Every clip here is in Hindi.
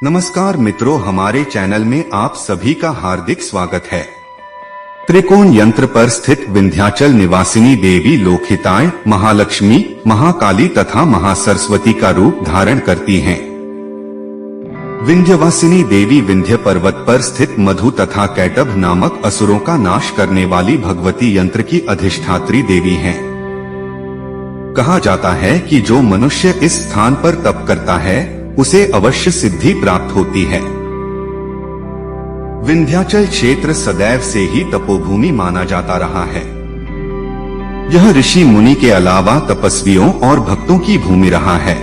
नमस्कार मित्रों, हमारे चैनल में आप सभी का हार्दिक स्वागत है। त्रिकोण यंत्र पर स्थित विंध्याचल निवासिनी देवी लोकहिताय, महालक्ष्मी, महाकाली तथा महासरस्वती का रूप धारण करती हैं। विंध्यवासिनी देवी विंध्य पर्वत पर स्थित मधु तथा कैटभ नामक असुरों का नाश करने वाली भगवती यंत्र की अधिष्ठात्री देवी हैं। कहा जाता है कि जो मनुष्य इस स्थान पर तप करता है उसे अवश्य सिद्धि प्राप्त होती है। विंध्याचल क्षेत्र सदैव से ही तपोभूमि माना जाता रहा है। यह ऋषि मुनि के अलावा तपस्वियों और भक्तों की भूमि रहा है।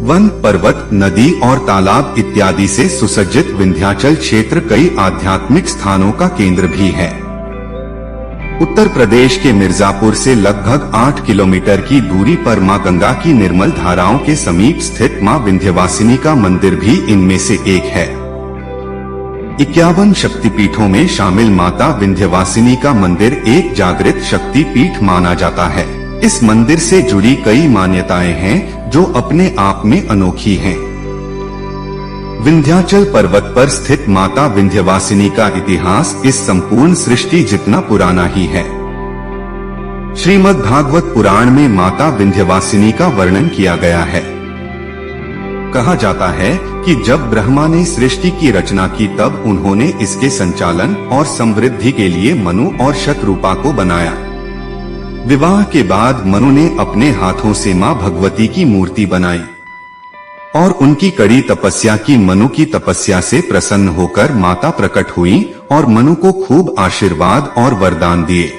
वन, पर्वत, नदी और तालाब इत्यादि से सुसज्जित विंध्याचल क्षेत्र कई आध्यात्मिक स्थानों का केंद्र भी है। उत्तर प्रदेश के मिर्जापुर से लगभग 8 किलोमीटर की दूरी पर मां गंगा की निर्मल धाराओं के समीप स्थित मां विंध्यवासिनी का मंदिर भी इनमें से एक है। 51 शक्तिपीठों में शामिल माता विंध्यवासिनी का मंदिर एक जागृत शक्ति पीठ माना जाता है। इस मंदिर से जुड़ी कई मान्यताएं हैं जो अपने आप में अनोखी हैं। विंध्याचल पर्वत पर स्थित माता विंध्यवासिनी का इतिहास इस संपूर्ण सृष्टि जितना पुराना ही है। श्रीमद् भागवत पुराण में माता विंध्यवासिनी का वर्णन किया गया है। कहा जाता है कि जब ब्रह्मा ने सृष्टि की रचना की तब उन्होंने इसके संचालन और समृद्धि के लिए मनु और शतरूपा को बनाया। विवाह के बाद मनु ने अपने हाथों से मां भगवती की मूर्ति बनाई और उनकी कड़ी तपस्या की मनु की तपस्या से प्रसन्न होकर माता प्रकट हुई और मनु को खूब आशीर्वाद और वरदान दिए।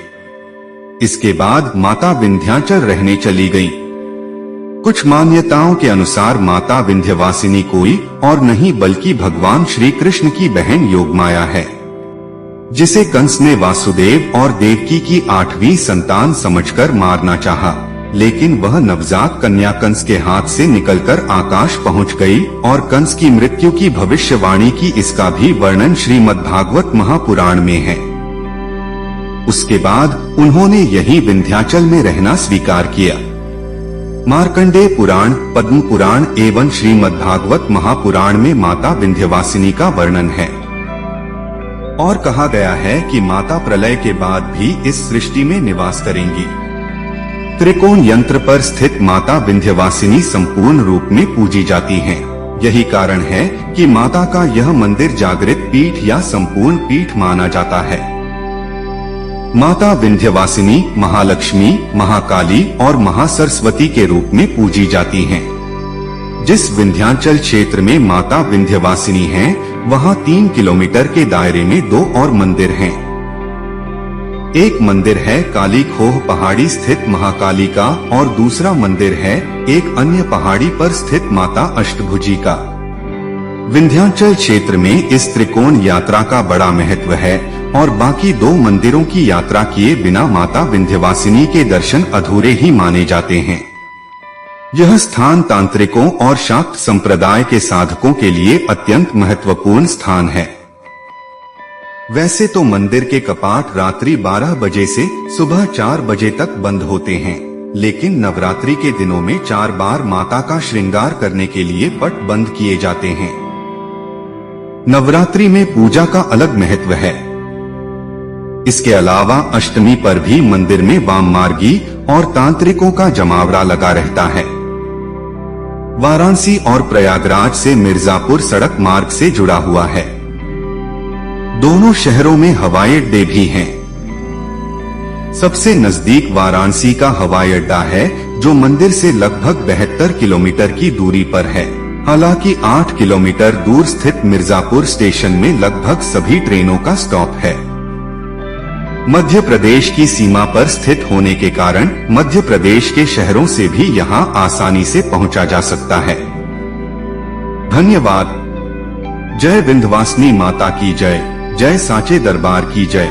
इसके बाद माता विंध्याचल रहने चली गईं। कुछ मान्यताओं के अनुसार माता विंध्यवासिनी कोई और नहीं बल्कि भगवान श्री कृष्ण की बहन योगमाया है, जिसे कंस ने वासुदेव और देवकी की 8वीं संतान समझकर मारना चाहा, लेकिन वह नवजात कन्या कंस के हाथ से निकलकर आकाश पहुंच गई और कंस की मृत्यु की भविष्यवाणी की। इसका भी वर्णन श्रीमद् भागवत महापुराण में है। उसके बाद उन्होंने यही विंध्याचल में रहना स्वीकार किया। मार्कंडेय पुराण, पद्म पुराण एवं श्रीमद् भागवत महापुराण में माता विंध्यवासिनी का वर्णन है और कहा गया है कि माता प्रलय के बाद भी इस सृष्टि में निवास करेंगी। त्रिकोण यंत्र पर स्थित माता विंध्यवासिनी संपूर्ण रूप में पूजी जाती हैं। यही कारण है कि माता का यह मंदिर जागृत पीठ या संपूर्ण पीठ माना जाता है। माता विंध्यवासिनी महालक्ष्मी, महाकाली और महासरस्वती के रूप में पूजी जाती हैं। जिस विंध्याचल क्षेत्र में माता विंध्यवासिनी हैं, वहां 3 किलोमीटर के दायरे में 2 और मंदिर हैं। एक मंदिर है काली खोह पहाड़ी स्थित महाकाली का और दूसरा मंदिर है एक अन्य पहाड़ी पर स्थित माता अष्टभुजी का। विंध्याचल क्षेत्र में इस त्रिकोण यात्रा का बड़ा महत्व है और बाकी 2 मंदिरों की यात्रा किए बिना माता विंध्यवासिनी के दर्शन अधूरे ही माने जाते हैं। यह स्थान तांत्रिकों और शाक्त संप्रदाय के साधकों के लिए अत्यंत महत्वपूर्ण स्थान है। वैसे तो मंदिर के कपाट रात्रि 12 बजे से सुबह 4 बजे तक बंद होते हैं, लेकिन नवरात्रि के दिनों में 4 बार माता का श्रृंगार करने के लिए पट बंद किए जाते हैं। नवरात्रि में पूजा का अलग महत्व है। इसके अलावा अष्टमी पर भी मंदिर में वाम मार्गी और तांत्रिकों का जमावड़ा लगा रहता है। वाराणसी और प्रयागराज से मिर्जापुर सड़क मार्ग से जुड़ा हुआ है। दोनों शहरों में हवाई अड्डे भी हैं। सबसे नजदीक वाराणसी का हवाई अड्डा है जो मंदिर से लगभग 72 किलोमीटर की दूरी पर है। हालांकि 8 किलोमीटर दूर स्थित मिर्जापुर स्टेशन में लगभग सभी ट्रेनों का स्टॉप है। मध्य प्रदेश की सीमा पर स्थित होने के कारण मध्य प्रदेश के शहरों से भी यहां आसानी से पहुंचा जा सकता है। धन्यवाद। जय विंध्यवासिनी माता की जय। जय सांचे दरबार की जय।